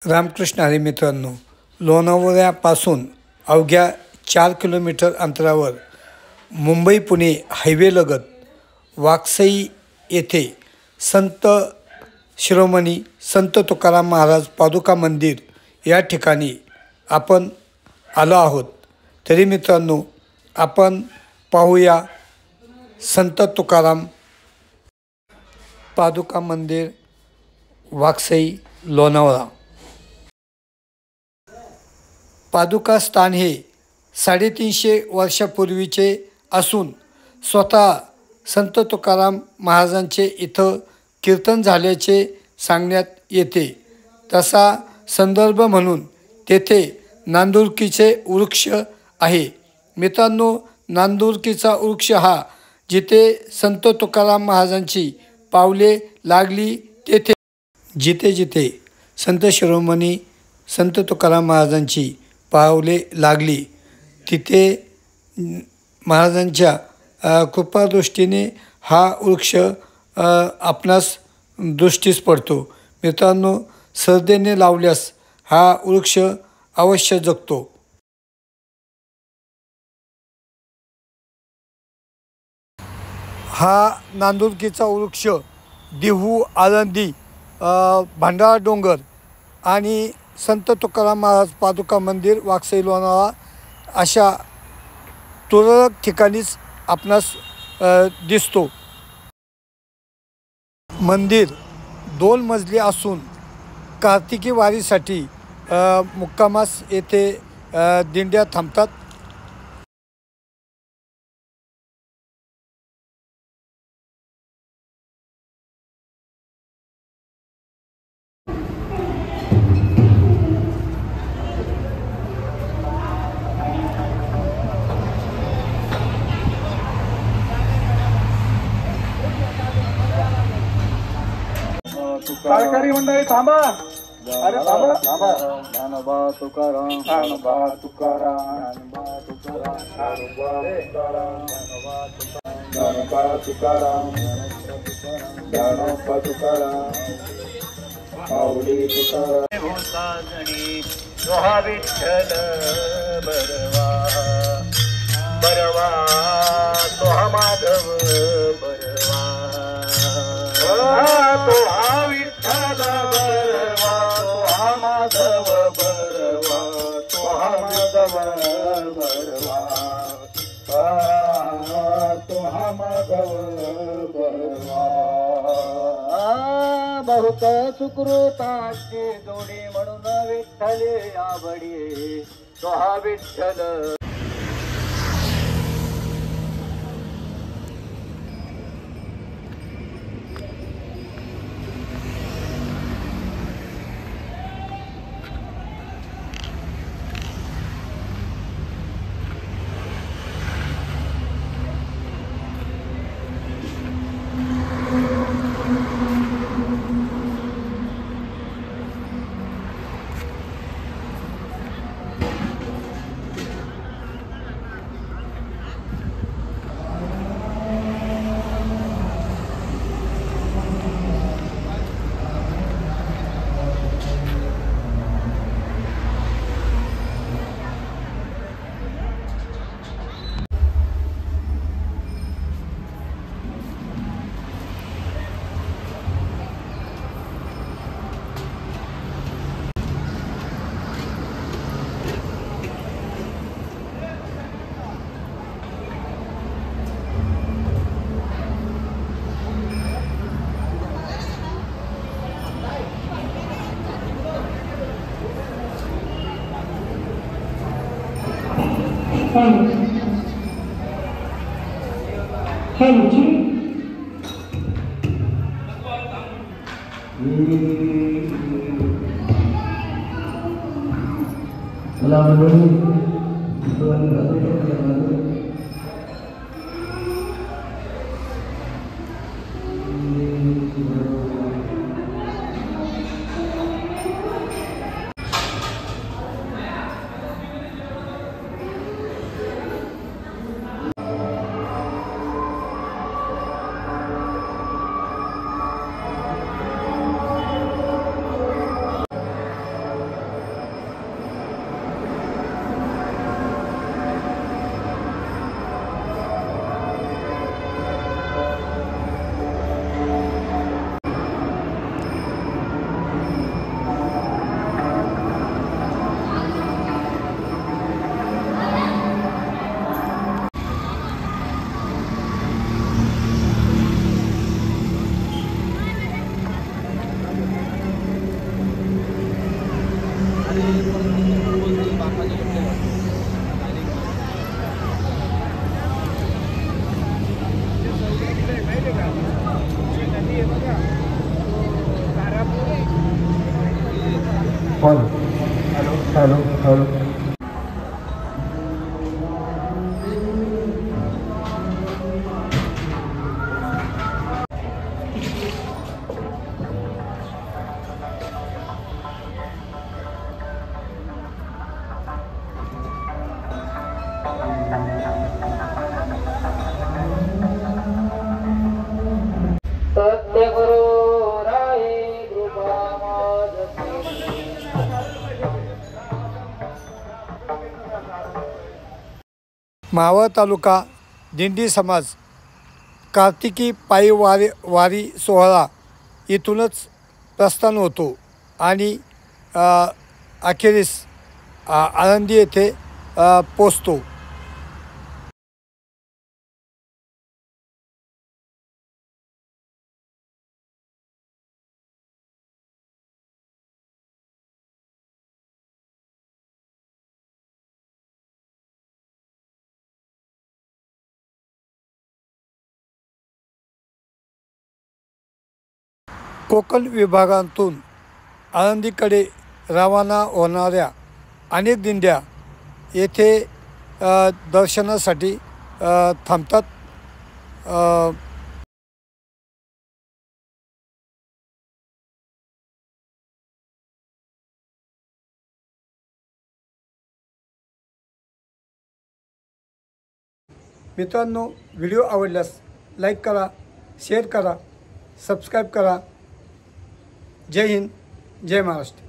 रामकृष्ण हरी मित्रांनो, लोणावळ्यापासून अवघ्या 4 किलोमीटर अंतरावर मुंबई पुणे हायवेलगत वाकसई येथे संत शिरोमणी संत तुकाराम महाराज पादुका मंदिर या ठिकाणी आपण आलो आहोत। तरी मित्रांनो, आपण पाहूया संत तुकाराम पादुका मंदिर वाकसई लोणावळा। पादुका स्थान हे 350 वर्षापूर्वीचे असून स्वतः संत तुकाराम महाराजांचे इथं कीर्तन झाल्याचे सांगण्यात येते। तसा संदर्भ म्हणून तेथे नांदुरकीचे वृक्ष आहे। मित्रांनो, नांदुरकीचा वृक्ष हा जिथे संत तुकाराम महाराजांची पावले लागली तेथे जिथे जिथे संत शिरोमणी संत तुकाराम महाराजांची पावले लागली तिथे महाराजांच्या कृपादृष्टीने हा वृक्ष आपणास दृष्टीस पडतो। मित्रांनो, श्रद्धेने लावल्यास हा वृक्ष अवश्य जगतो। हा नांदुरकीचा वृक्ष देहू, आळंदी, भंडारा डोंगर आणि संत तुकाराम महाराज पादुका मंदिर वाकसई लोणावळा अशा तुरळक ठिकाणीच आपणास दिसतो। मंदिर 2 मजली असून कार्तिकी वारीसाठी मुक्कामास येथे दिंड्या थांबतात। कारकरी मंडळी थांबा, अरे थांबा थांबा। ज्ञानोबा तुकाराम, ज्ञानोबा तुकाराम, ज्ञानोबा तुकाराम, ज्ञानोबा तुकाराम, माऊली तुकाराम। विठ्ठल बरवा बरवा, सोहा माधव बरवा, तो हा विठ्ठल बरवा, तो हा माधव बरवा, तो हा माधव बरवा, तो हा माधव बरवा। बहुत सुकृताची जोडी म्हणून विठ्ठले आवडी, तो हा विठ्ठल। हॅलो हॅलो हॅलो सत्यगुरु राये कृपा मावळ तालुका दिंडी समाज कार्तिकी पायी वारी सोहळा इथूनच प्रस्थान होतो आणि अखेरीस आळंदी येथे पोचतो. कोकण विभागातून आळंदीकडे रवाना होणाऱ्या अनेक दिंड्या येथे दर्शनासाठी थांबतात. मित्रांनो, व्हिडिओ आवडल्यास लाईक करा, शेअर करा, सबस्क्राईब करा. जय हिंद, जय महाराष्ट्र.